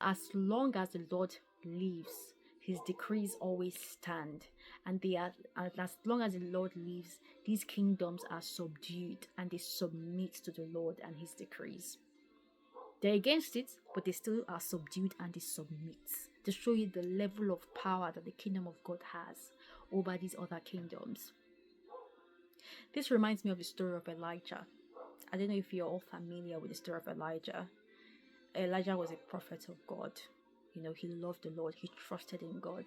As long as the Lord lives, his decrees always stand. And as long as the Lord lives, these kingdoms are subdued and they submit to the Lord and his decrees. They're against it, but they still are subdued and they submit, to show you the level of power that the kingdom of God has over these other kingdoms. This reminds me of the story of Elijah. I don't know if you're all familiar with the story of Elijah. Elijah was a prophet of God. He loved the Lord. He trusted in God.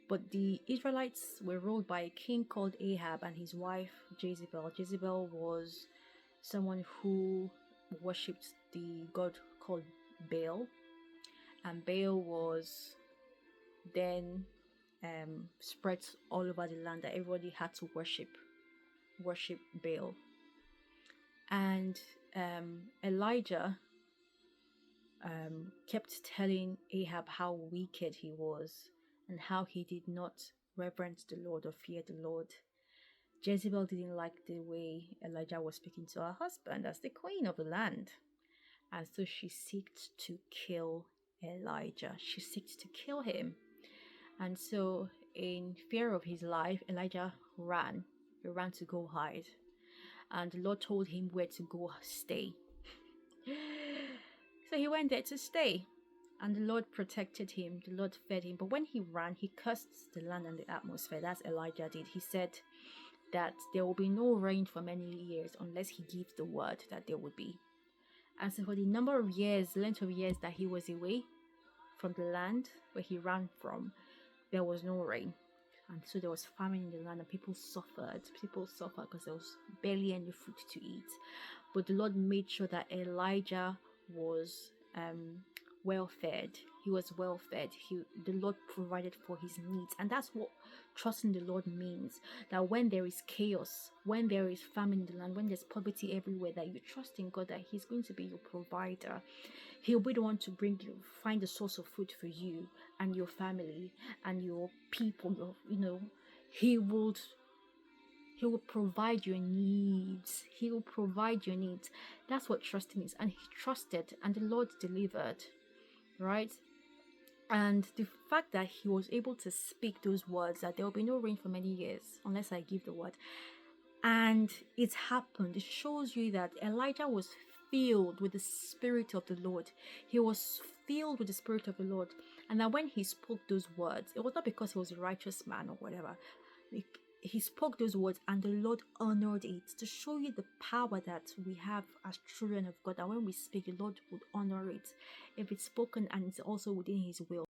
But the Israelites were ruled by a king called Ahab and his wife Jezebel. Jezebel was someone who worshipped the god called Baal. And Baal was then spread all over the land, that everybody had to worship Baal. And Elijah kept telling Ahab how wicked he was and how he did not reverence the Lord or fear the Lord. Jezebel didn't like the way Elijah was speaking to her husband as the queen of the land. And so she sought to kill Elijah. She sought to kill him. And so, in fear of his life, Elijah ran. He ran to go hide. And the Lord told him where to go stay. So he went there to stay. And the Lord protected him. The Lord fed him. But when he ran, he cursed the land and the atmosphere. That's Elijah did. He said that there will be no rain for many years unless he gives the word that there would be. And so for the number of years, the length of years that he was away from the land where he ran from, there was no rain. And so there was famine in the land and people suffered. People suffered because there was barely any food to eat. But the Lord made sure that Elijah was well fed. He was well fed. The Lord provided for his needs. And that's what trusting the Lord means. That when there is chaos, when there is famine in the land, when there's poverty everywhere, that you trust in God that he's going to be your provider. He'll be the one to find a source of food for you and your family and your people. He will provide your needs. He will provide your needs. That's what trusting is. And he trusted and the Lord delivered. Right? And the fact that he was able to speak those words, that there will be no rain for many years unless I give the word. And it happened. It shows you that Elijah was filled with the Spirit of the Lord. He was filled with the Spirit of the Lord. And that when he spoke those words, it was not because he was a righteous man or whatever. He spoke those words and the Lord honored it, to show you the power that we have as children of God. And when we speak, the Lord would honor it if it's spoken and it's also within his will.